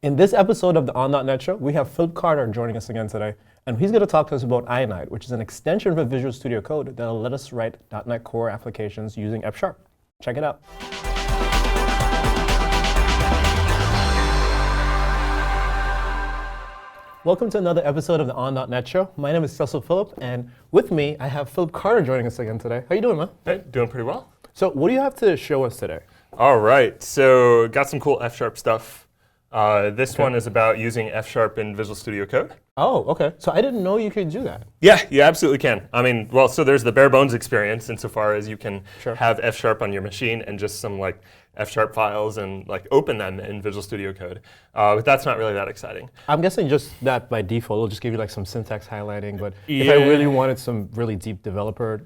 In this episode of the On.NET Show, we have Phillip Carter joining us again today, and he's going to talk to us about Ionide, which is an extension of Visual Studio Code that will let us write .NET Core applications using F#. Check it out. Welcome to another episode of the On.NET Show. My name is Cecil Phillip, and with me, I have Phillip Carter joining us again today. How you doing, man? Hey, doing pretty well. So what do you have to show us today? All right, so got some cool F# stuff. This one is about using F# in Visual Studio Code. Oh, okay. So I didn't know you could do that. Yeah, you absolutely can. I mean, well, so there's the bare bones experience insofar as you can have F# on your machine and just some like F# files and like open them in Visual Studio Code. But that's not really that exciting. I'm guessing just that by default, it'll just give you like some syntax highlighting. But if I really wanted some really deep developer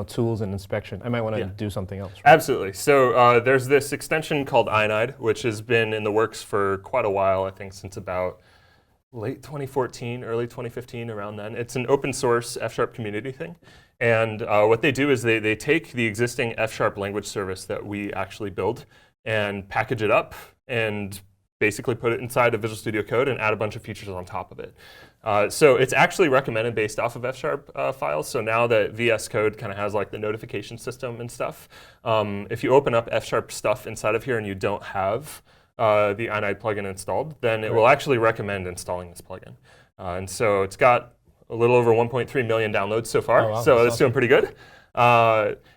tools and inspection, I might want to do something else. Right? Absolutely. So there's this extension called Ionide, which has been in the works for quite a while, I think since about late 2014, early 2015, around then. It's an open source F# community thing. And what they do is they take the existing F# language service that we actually build and package it up and basically put it inside of Visual Studio Code and add a bunch of features on top of it. So it's actually recommended based off of F# files. So now that VS Code kind of has like the notification system and stuff, if you open up F# stuff inside of here and you don't have the Ionide plugin installed, then it will actually recommend installing this plugin. And so it's got a little over 1.3 million downloads so far, so it's doing pretty good.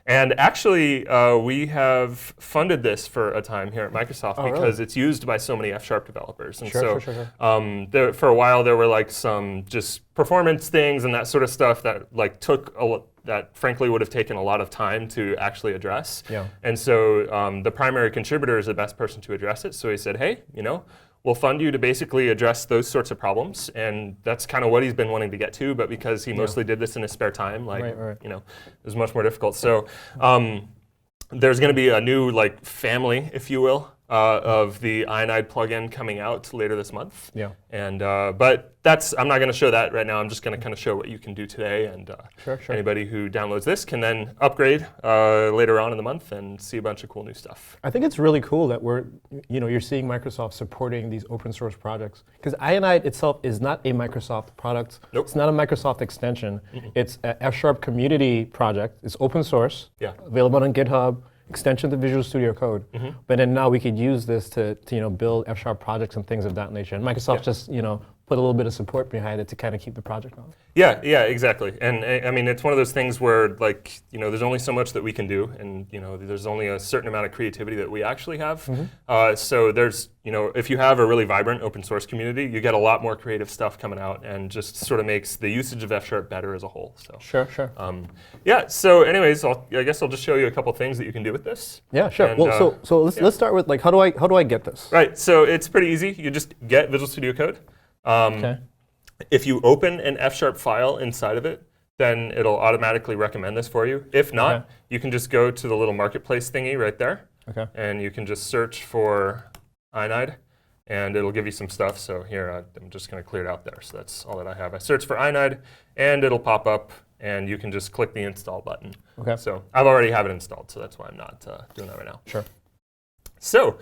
And actually, we have funded this for a time here at Microsoft because it's used by so many F# developers. And for a while, there were like some just performance things and that sort of stuff that like that frankly would have taken a lot of time to actually address. And so the primary contributor is the best person to address it. So he said, hey, we'll fund you to basically address those sorts of problems, and that's kind of what he's been wanting to get to. But because he mostly did this in his spare time, like it was much more difficult. So there's going to be a new like family, if you will, of the Ionide plugin coming out later this month. And but I'm not going to show that right now. I'm just going to kind of show what you can do today, and anybody who downloads this can then upgrade later on in the month and see a bunch of cool new stuff. I think it's really cool that you're seeing Microsoft supporting these open source projects, because Ionide itself is not a Microsoft product. It's not a Microsoft extension. It's an F# community project. It's open source, available on GitHub. Extension to Visual Studio Code, but then now we could use this to build F# projects and things of that nature. And Microsoft just put a little bit of support behind it to kind of keep the project on. Yeah, exactly. And I mean, it's one of those things where like there's only so much that we can do, and there's only a certain amount of creativity that we actually have. So there's if you have a really vibrant open source community, you get a lot more creative stuff coming out, and just sort of makes the usage of F# better as a whole. So yeah. So anyways, I guess I'll just show you a couple things that you can do with this. Yeah, sure. And, well, so let's start with like how do I get this? Right. So it's pretty easy. You just get Visual Studio Code. If you open an F# file inside of it, then it'll automatically recommend this for you. If not, you can just go to the little marketplace thingy right there, and you can just search for Ionide, and it'll give you some stuff. So here, I'm just going to clear it out there. So that's all that I have. I search for Ionide, and it'll pop up, and you can just click the install button. So I've already have it installed, so that's why I'm not doing that right now. So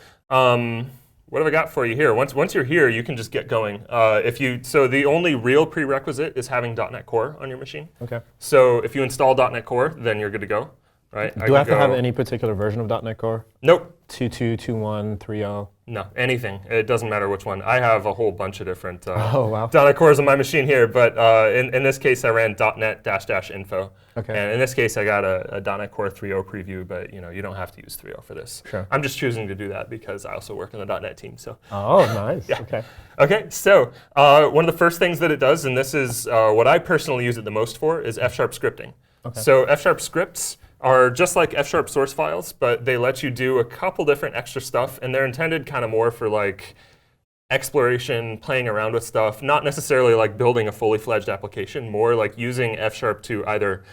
what have I got for you here? Once you're here, you can just get going. So the only real prerequisite is having .NET Core on your machine. So if you install .NET Core, then you're good to go. Right? Do I have to have any particular version of .NET Core? Nope. 2.2, 2.1, 3.0? No, anything. It doesn't matter which one. I have a whole bunch of different .NET Cores on my machine here, but in this case, I ran .NET-info. And in this case, I got a .NET Core 3.0 preview, but you don't have to use 3.0 for this. I'm just choosing to do that because I also work in the .NET team. So. Oh, nice. Okay, so one of the first things that it does, and this is what I personally use it the most for, is F# scripting. So F# scripts are just like F# source files, but they let you do a couple different extra stuff, and they're intended kind of more for like exploration, playing around with stuff, not necessarily like building a fully fledged application, more like using F# to either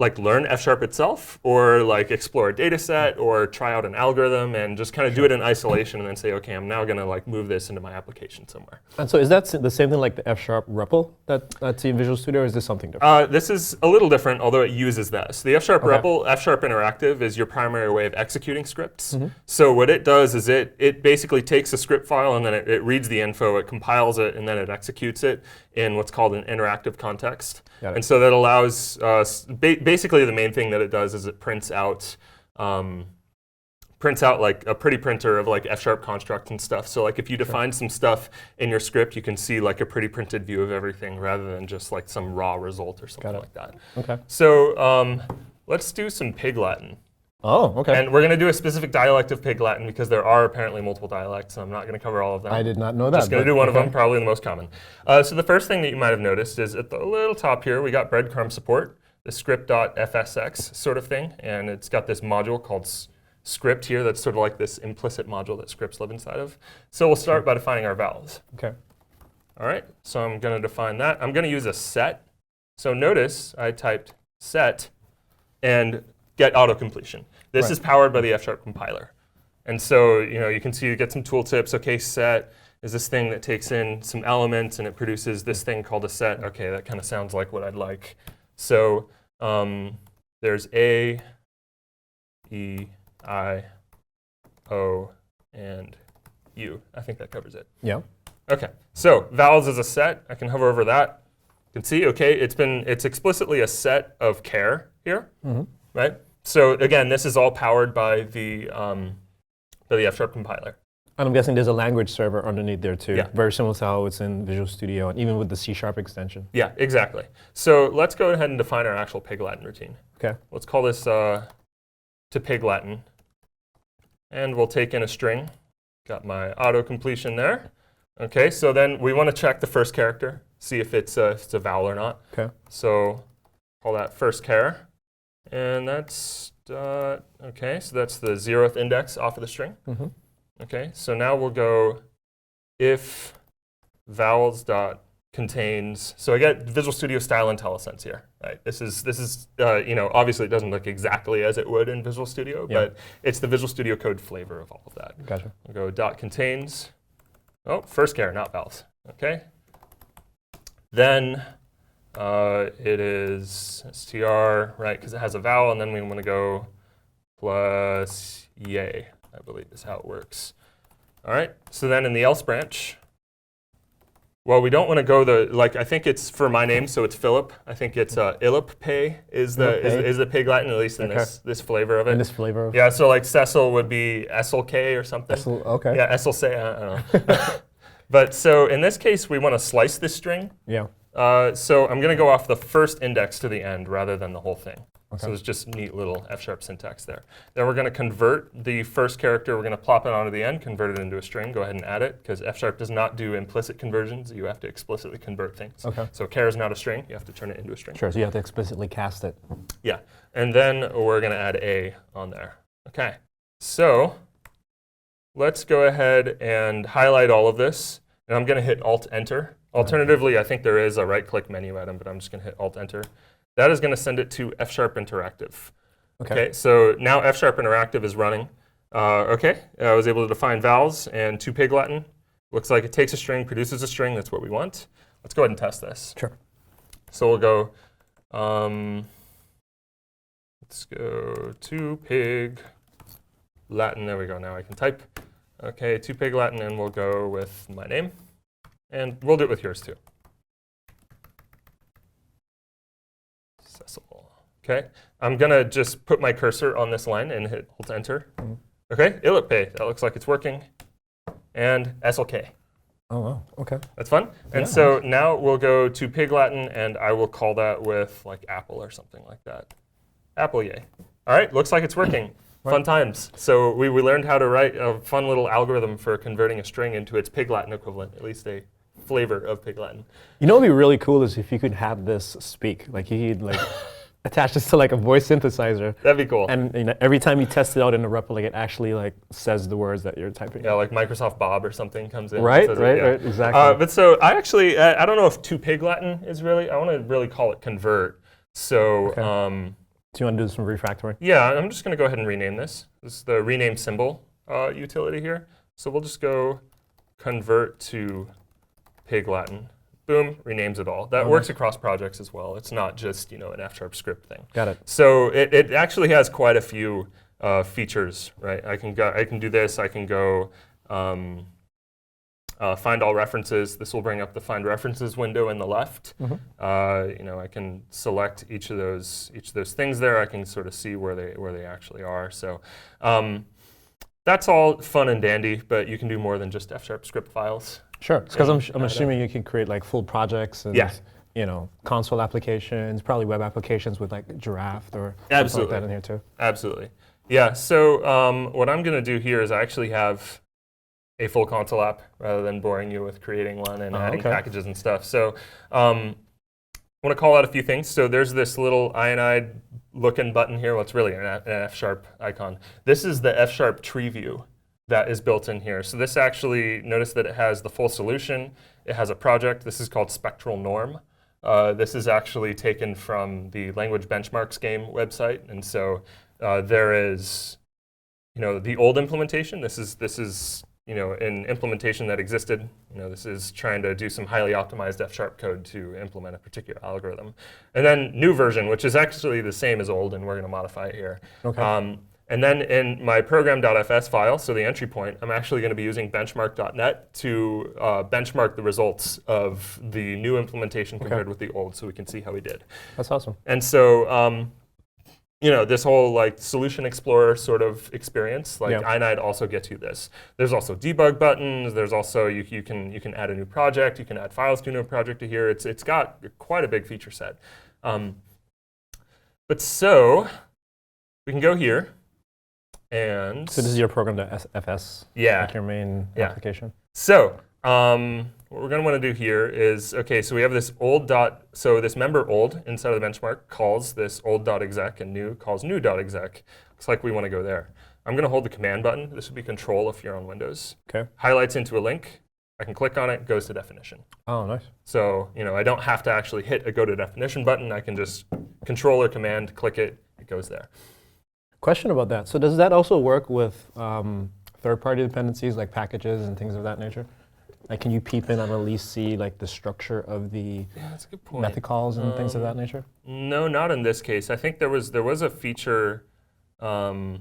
like learn F# itself, or like explore a data set, or try out an algorithm and just kind of do it in isolation and then say, okay, I'm now going to like move this into my application somewhere. And so is that the same thing like the F# REPL that's in Visual Studio, or is this something different? This is a little different, although it uses that. So the F# REPL, F# Interactive is your primary way of executing scripts. So what it does is it basically takes a script file and then it reads the info, it compiles it, and then it executes it in what's called an interactive context. And so that allows, basically the main thing that it does is it prints out like a pretty printer of like F# construct and stuff. So like if you define some stuff in your script, you can see like a pretty printed view of everything rather than just like some raw result or something like that. Okay. So let's do some Pig Latin. Oh, okay. And we're going to do a specific dialect of Pig Latin because there are apparently multiple dialects, and I'm not going to cover all of them. I did not know that. Just going to do one of them, probably the most common. So the first thing that you might have noticed is at the little top here, we got breadcrumb support, the script.fsx sort of thing, and it's got this module called script here that's sort of like this implicit module that scripts live inside of. So we'll start by defining our vowels. Okay. All right, so I'm going to define that. I'm going to use a set. So notice I typed set and get autocompletion. This is powered by the F# compiler. And so you can see you get some tooltips. OK, set is this thing that takes in some elements, and it produces this thing called a set. OK, that kind of sounds like what I'd like. So there's A, E, I, O, and U. I think that covers it. Yeah. OK, so vowels is a set. I can hover over that. You can see, OK, it's explicitly a set of char here, right? So again, this is all powered by the F# compiler. And I'm guessing there's a language server underneath there too. Yeah. Very similar to how it's in Visual Studio, and even with the C# extension. Yeah, exactly. So let's go ahead and define our actual Pig Latin routine. Okay. Let's call this to Pig Latin. And we'll take in a string. Got my auto-completion there. OK, so then we want to check the first character, see if it's a vowel or not. Okay. So call that first char. And that's, OK, so that's the 0th index off of the string. OK, so now we'll go if vowels dot contains. So I get Visual Studio style IntelliSense here. Right? This is obviously it doesn't look exactly as it would in Visual Studio, but it's the Visual Studio Code flavor of all of that. Gotcha. We'll go dot contains. Oh, first char, not vowels. OK. Then it is str, right, because it has a vowel, and then we want to go plus yay, I believe is how it works. All right, so then in the else branch, well, we don't want to go I think it's for my name, so it's Phillip. I think it's Illip Pay is the Pig Latin, at least in this flavor of it. In this flavor of Yeah, so like Cecil would be SLK or something. okay. Yeah, SLC, I don't know. But so in this case, we want to slice this string. Yeah. So I'm going to go off the first index to the end rather than the whole thing. Okay. So it's just neat little F# syntax there. Then we're going to convert the first character. We're going to plop it onto the end, convert it into a string. Go ahead and add it, because F# does not do implicit conversions. You have to explicitly convert things. Okay. So char is not a string. You have to turn it into a string. Sure, so you have to explicitly cast it. Yeah. And then we're going to add a on there. OK. So let's go ahead and highlight all of this. And I'm going to hit Alt-Enter. Alternatively, I think there is a right-click menu item, but I'm just going to hit Alt-Enter. That is going to send it to F# Interactive. OK, so now F# Interactive is running. OK, I was able to define vowels and to Pig Latin. Looks like it takes a string, produces a string. That's what we want. Let's go ahead and test this. Sure. So we'll go, let's go to Pig Latin. There we go. Now I can type. OK, to Pig Latin, and we'll go with my name. And we'll do it with yours, too. Cecil. OK, I'm going to just put my cursor on this line and hit Alt-Enter. OK, Illipay. That looks like it's working. And SLK. Oh, wow. OK. That's fun. And so now we'll go to Pig Latin, and I will call that with like apple or something like that. Apple, yay. All right, looks like it's working. Fun times. So we learned how to write a fun little algorithm for converting a string into its Pig Latin equivalent, at least a flavor of Pig Latin. You know what would be really cool is if you could have this speak. Like you could attach this to like a voice synthesizer. That'd be cool. And every time you test it out in the REPL, like it actually like says the words that you're typing. Yeah, like Microsoft Bob or something comes in. Right, and says right, it, yeah. right, exactly. But so I actually, I don't know if to Pig Latin is really, I want to really call it convert. So Do you want to do some refactoring? Yeah, I'm just going to go ahead and rename this. This is the rename symbol utility here. So we'll just go convert to Pig Latin. Boom, renames it all. That works across projects as well. It's not just an F# script thing. Got it. So it actually has quite a few features, right? I can do this. I can go find all references. This will bring up the find references window in the left. I can select each of those things there. I can sort of see where they actually are. So that's all fun and dandy, but you can do more than just F# script files. Sure, because I'm assuming you can create like full projects and console applications, probably web applications with like Giraffe or something like that in here too. Absolutely. Yeah, so what I'm going to do here is I actually have a full console app rather than boring you with creating one and adding packages and stuff. So I want to call out a few things. So there's this little Ionide looking button here. Well, it's really an F# icon. This is the F# tree view that is built in here. So this actually, notice that it has the full solution. It has a project. This is called Spectral Norm. This is actually taken from the Language Benchmarks game website. And so there is, the old implementation. This is an implementation that existed. This is trying to do some highly optimized F# code to implement a particular algorithm. And then new version, which is actually the same as old, and we're going to modify it here. Okay. And then in my program.fs file, so the entry point, I'm actually going to be using BenchmarkDotNet to benchmark the results of the new implementation compared with the old, so we can see how we did. That's awesome. And so, this whole like solution explorer sort of experience, like Ionide also gets you this. There's also debug buttons. There's also you can add a new project. You can add files to a new project to here. It's got quite a big feature set. But so we can go here. And so this is your program.fs, like your main application? So what we're going to want to do here is, so we have this so this member old inside of the benchmark calls this old.exec and new calls new.exec. Looks like we want to go there. I'm going to hold the command button. This would be control if you're on Windows. Okay. Highlights into a link. I can click on it, goes to definition. Oh, nice. So I don't have to actually hit a go to definition button. I can just control or command, click it, it goes there. Question about that. So does that also work with third-party dependencies like packages and things of that nature? Like, can you peep in and at least see like the structure of the that's a good point. method calls and things of that nature? No, not in this case. I think there was a feature. There's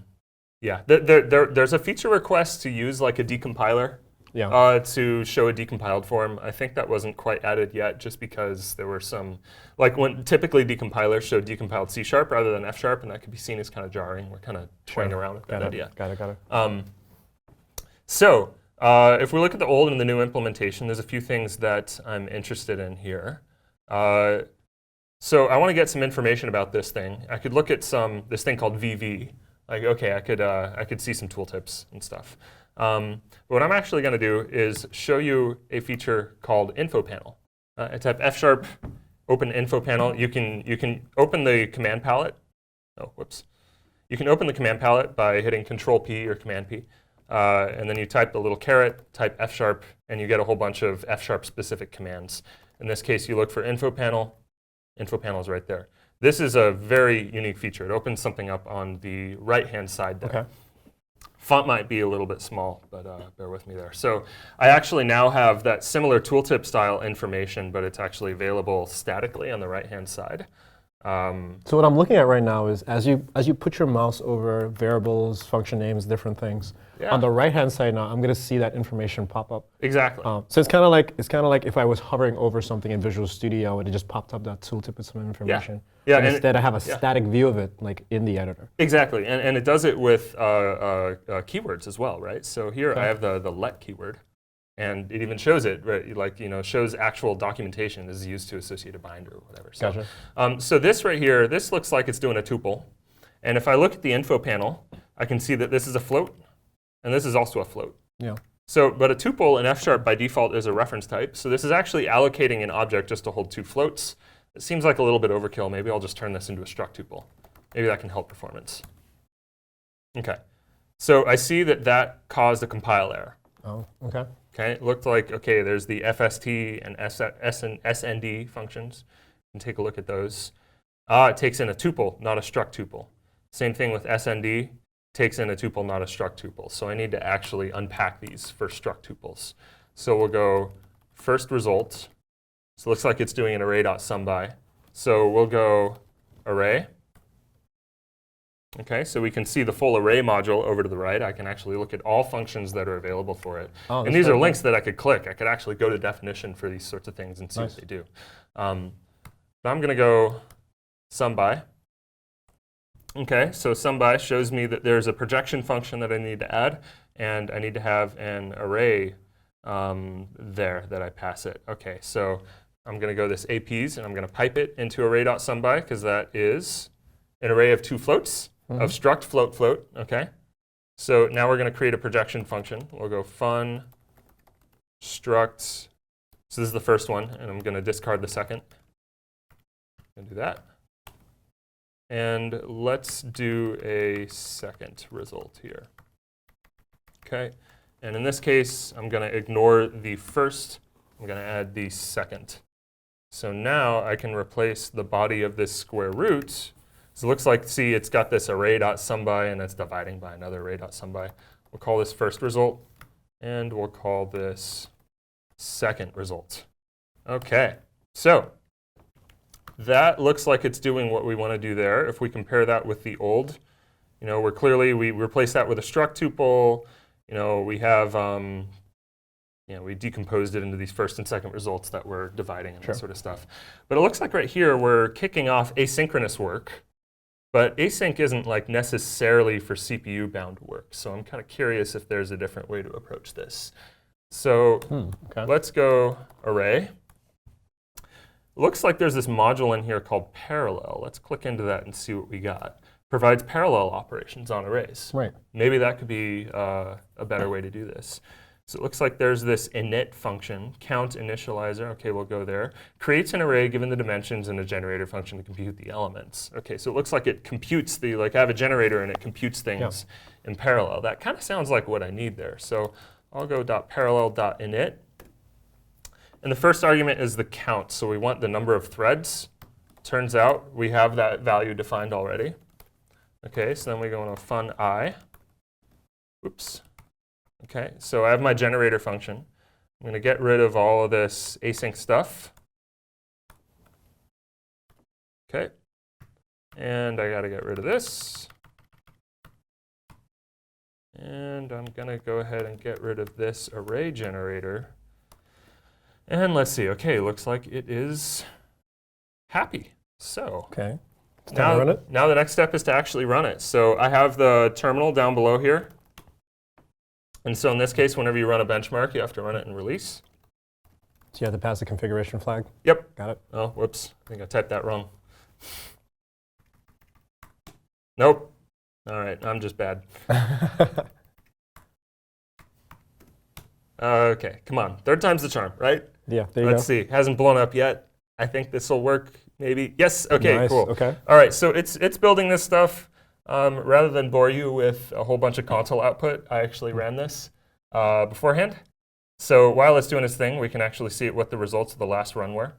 a feature request to use like a decompiler. To show a decompiled form. I think that wasn't quite added yet just because there were some, like when typically decompilers show decompiled C# rather than F#, and that could be seen as kind of jarring. We're kind of toying around with that idea. Got it. So if we look at the old and the new implementation, there's a few things that I'm interested in here. So I want to get some information about this thing. I could look at this thing called VV. Like, I could see some tooltips and stuff. But what I'm actually going to do is show you a feature called info panel. I type F# open info panel. You can open the command palette. Oh, whoops. You can open the command palette by hitting Control P or Command P. And then you type the little caret, type F#, and you get a whole bunch of F# specific commands. In this case, you look for info panel. Info panel is right there. This is a very unique feature. It opens something up on the right-hand side there. Okay. Font might be a little bit small, but bear with me there. So I actually now have that similar tooltip style information, but it's actually available statically on the right-hand side. So what I'm looking at right now is as you put your mouse over variables, function names, different things, on the right-hand side now, I'm going to see that information pop up. Exactly. So it's kind of like if I was hovering over something in Visual Studio and it just popped up that tooltip with some information. Yeah. And instead, I have a static view of it, like in the editor. Exactly, and it does it with keywords as well, right? So here I have the let keyword, and it even shows it, right? Like shows actual documentation is used to associate a binder or whatever. So, gotcha. So this right here, this looks like it's doing a tuple, and if I look at the info panel, I can see that this is a float, and this is also a float. Yeah. So, but a tuple in F# by default is a reference type. So this is actually allocating an object just to hold two floats. It seems like a little bit overkill. Maybe I'll just turn this into a struct tuple. Maybe that can help performance. Okay. So I see that caused a compile error. Oh, okay. Okay. It looked like, there's the FST and SND functions. You can take a look at those. It takes in a tuple, not a struct tuple. Same thing with SND, takes in a tuple, not a struct tuple. So I need to actually unpack these for struct tuples. So we'll go first result. So it looks like it's doing an array.SumBy. So we'll go array. Okay, so we can see the full array module over to the right. I can actually look at all functions that are available for it. Oh, and these are links that I could click. I could actually go to definition for these sorts of things and see what they do. But I'm going to go SumBy. Okay, so SumBy shows me that there's a projection function that I need to add, and I need to have an array there that I pass it. Okay, so I'm going to go this APs, and I'm going to pipe it into array.SumBy, because that is an array of two floats, of struct float float. Okay, so now we're going to create a projection function. We'll go fun struct. So this is the first one, and I'm going to discard the second. And do that. And let's do a second result here. Okay, and in this case, I'm going to ignore the first. I'm going to add the second. So now I can replace the body of this square root. So it looks like, see, it's got this array.SumBy, and it's dividing by another array.SumBy. We'll call this first result, and we'll call this second result. OK, so that looks like it's doing what we want to do there. If we compare that with the old, we replaced that with a struct tuple. We have, we decomposed it into these first and second results that we're dividing and that sort of stuff. But it looks like right here we're kicking off asynchronous work. But async isn't like necessarily for CPU-bound work. So I'm kind of curious if there's a different way to approach this. So let's go array. Looks like there's this module in here called parallel. Let's click into that and see what we got. Provides parallel operations on arrays. Right. Maybe that could be a better way to do this. So it looks like there's this init function, count initializer. OK, we'll go there. Creates an array given the dimensions and a generator function to compute the elements. OK, so it looks like it computes the, like I have a generator and it computes things in parallel. That kind of sounds like what I need there. So I'll go .parallel.init. And the first argument is the count. So we want the number of threads. Turns out we have that value defined already. OK, so then we go into fun I. Oops. OK, so I have my generator function. I'm going to get rid of all of this async stuff. OK, and I got to get rid of this. And I'm going to go ahead and get rid of this array generator. And let's see. OK, looks like it is happy. So now the next step is to actually run it. So I have the terminal down below here. And so in this case, whenever you run a benchmark, you have to run it in release. So you have to pass the configuration flag? Yep. Got it. Oh, whoops. I think I typed that wrong. Nope. All right, I'm just bad. OK, come on. Third time's the charm, right? Yeah, there you go. Let's see. Hasn't blown up yet. I think this will work, maybe. Yes, OK, nice. Cool. Okay. All right, so it's building this stuff. Rather than bore you with a whole bunch of console output, I actually ran this beforehand. So while it's doing its thing, we can actually see what the results of the last run were.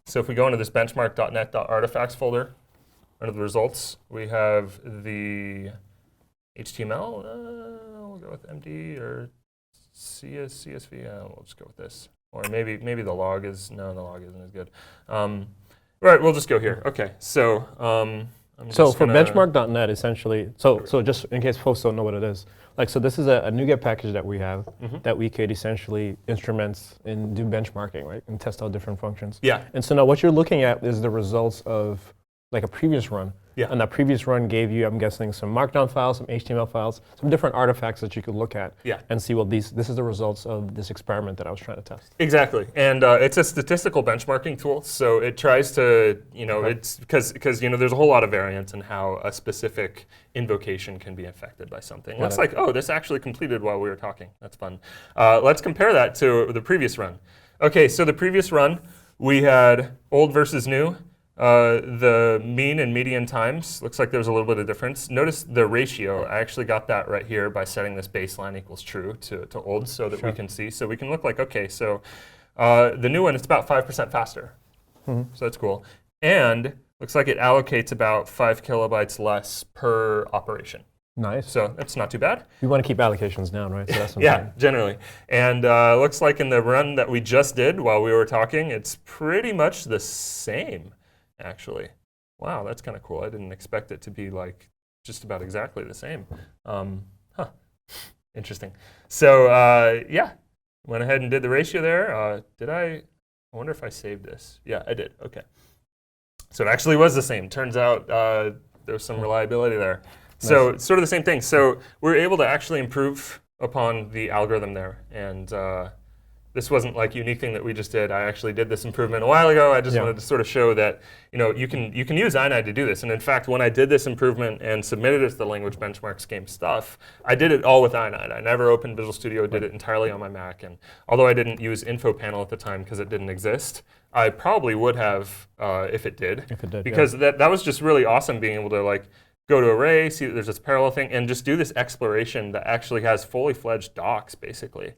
So if we go into this BenchmarkDotNet.artifacts folder, under the results, we have the HTML. We'll go with MD or CSV. We'll just go with this. Or maybe the log is, no, the log isn't as good. Right, we'll just go here. OK, so so for BenchmarkDotNet, essentially, so just in case folks don't know what it is, like so this is a NuGet package that we have that we could essentially instruments and do benchmarking, right, and test out different functions. Yeah. And so now what you're looking at is the results of like a previous run. Yeah. And that previous run gave you, I'm guessing, some Markdown files, some HTML files, some different artifacts that you could look at and see, well, this is the results of this experiment that I was trying to test. Exactly. And it's a statistical benchmarking tool. So it tries to, it's because there's a whole lot of variance in how a specific invocation can be affected by something. Looks like, oh, this actually completed while we were talking. That's fun. Let's compare that to the previous run. OK, so the previous run, we had old versus new. The mean and median times, looks like there's a little bit of difference. Notice the ratio. I actually got that right here by setting this baseline equals true to old so that we can see. So we can look like, OK, so the new one, it's about 5% faster. So that's cool. And looks like it allocates about 5 kilobytes less per operation. Nice. So that's not too bad. We want to keep allocations down, right? So that's Yeah, generally. And looks like in the run that we just did while we were talking, it's pretty much the same, actually. Wow, that's kind of cool. I didn't expect it to be like just about exactly the same. Interesting. So yeah, went ahead and did the ratio there. Did I wonder if I saved this. Yeah, I did. Okay. So it actually was the same. Turns out there's some reliability there. Nice. So it's sort of the same thing. So we're able to actually improve upon the algorithm there. And this wasn't like a unique thing that we just did. I actually did this improvement a while ago. I just wanted to sort of show that you can use Ionide to do this. And in fact, when I did this improvement and submitted it to the language benchmarks game stuff, I did it all with Ionide. I never opened Visual Studio, did it entirely on my Mac. And although I didn't use Info Panel at the time because it didn't exist, I probably would have if it did. If it did, because that was just really awesome being able to like go to array, see that there's this parallel thing, and just do this exploration that actually has fully fledged docs, basically,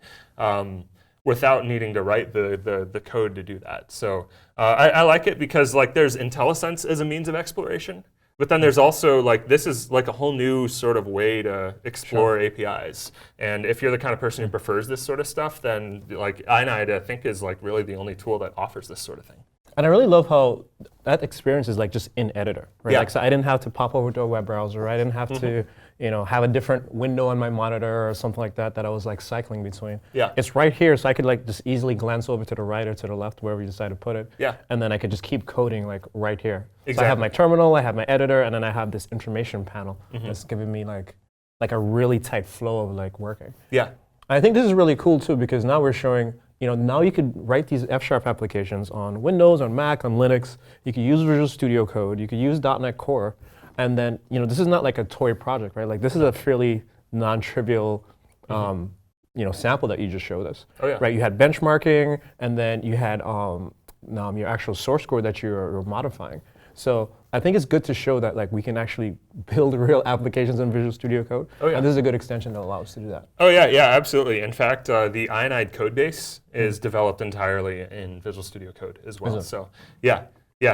without needing to write the code to do that. So I like it because like there's IntelliSense as a means of exploration, but then there's also like this is like a whole new sort of way to explore APIs. And if you're the kind of person who prefers this sort of stuff, then like Ionide, I think, is like really the only tool that offers this sort of thing. And I really love how that experience is like just in editor, right? Yeah. Like, so I didn't have to pop over to a web browser. I didn't have to, have a different window on my monitor or something like that I was like cycling between. Yeah. It's right here, so I could like just easily glance over to the right or to the left, wherever you decide to put it. Yeah. And then I could just keep coding like right here. Exactly. So I have my terminal, I have my editor, and then I have this information panel that's giving me like a really tight flow of like working. Yeah. I think this is really cool too because now we're showing, now you could write these F# applications on Windows, on Mac, on Linux. You could use Visual Studio Code. You could use .NET Core. And then, this is not like a toy project, right? Like this is a fairly non-trivial, sample that you just showed us. Oh, yeah. Right? You had benchmarking, and then you had your actual source code that you're modifying. So I think it's good to show that like we can actually build real applications in Visual Studio Code. Oh, yeah. And this is a good extension that allows us to do that. Oh yeah, absolutely. In fact, the Ionide code base is developed entirely in Visual Studio Code as well. So yeah.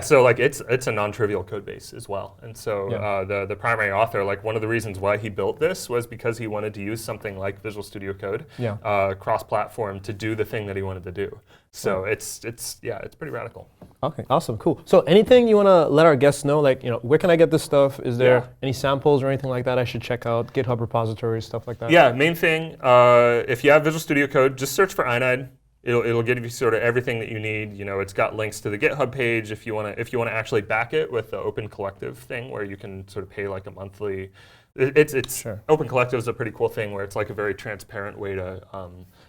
So like it's a non-trivial code base as well. And so the primary author, like one of the reasons why he built this was because he wanted to use something like Visual Studio Code, cross-platform, to do the thing that he wanted to do. So it's pretty radical. Okay, awesome, cool. So anything you want to let our guests know, like, where can I get this stuff? Is there any samples or anything like that I should check out? GitHub repositories, stuff like that? Yeah, main thing, if you have Visual Studio Code, just search for Ionide. It'll give you sort of everything that you need. It's got links to the GitHub page if you want to actually back it with the Open Collective thing where you can sort of pay like a monthly. Open Collective is a pretty cool thing where it's like a very transparent way to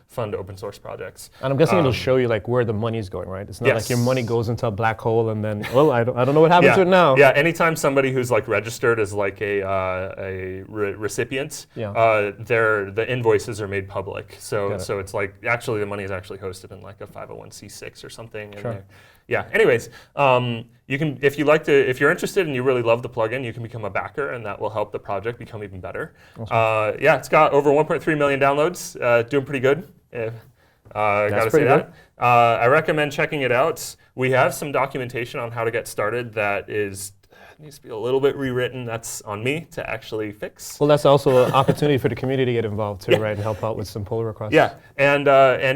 fund open source projects. And I'm guessing it'll show you like where the money's going, right? It's not like your money goes into a black hole and then, well, I don't know what happens to it now. Yeah, anytime somebody who's like registered as like a recipient, the invoices are made public. So it's like actually the money is actually hosted in like a 501c6 or something. Sure. Anyways, you can, if you're interested and you really love the plugin, you can become a backer, and that will help the project become even better. Awesome. It's got over 1.3 million downloads, doing pretty good. Gotta say that. I recommend checking it out. We have some documentation on how to get started that needs to be a little bit rewritten. That's on me to actually fix. Well, that's also an opportunity for the community to get involved too, right, and help out with some pull requests. Yeah, and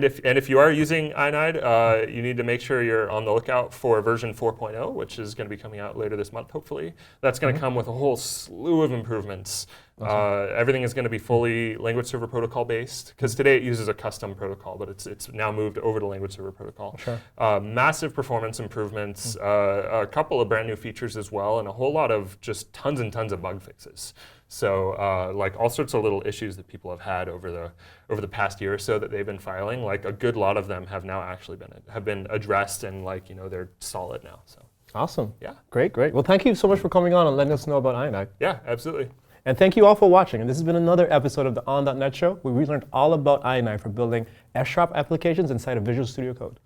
if you are using Ionide, you need to make sure you're on the lookout for version 4.0, which is going to be coming out later this month, hopefully. That's going to come with a whole slew of improvements. Awesome. Everything is going to be fully language server protocol based, because today it uses a custom protocol, but it's now moved over to language server protocol. Sure. Massive performance improvements, a couple of brand new features as well, and a whole lot of just tons and tons of bug fixes. So like all sorts of little issues that people have had over the past year or so that they've been filing, like a good lot of them have now actually been addressed, and like they're solid now. So awesome. Yeah. Great. Well, thank you so much for coming on and letting us know about Ionide. Yeah, absolutely. And thank you all for watching. And this has been another episode of the On.NET Show, where we learned all about Ionide for building F# applications inside of Visual Studio Code.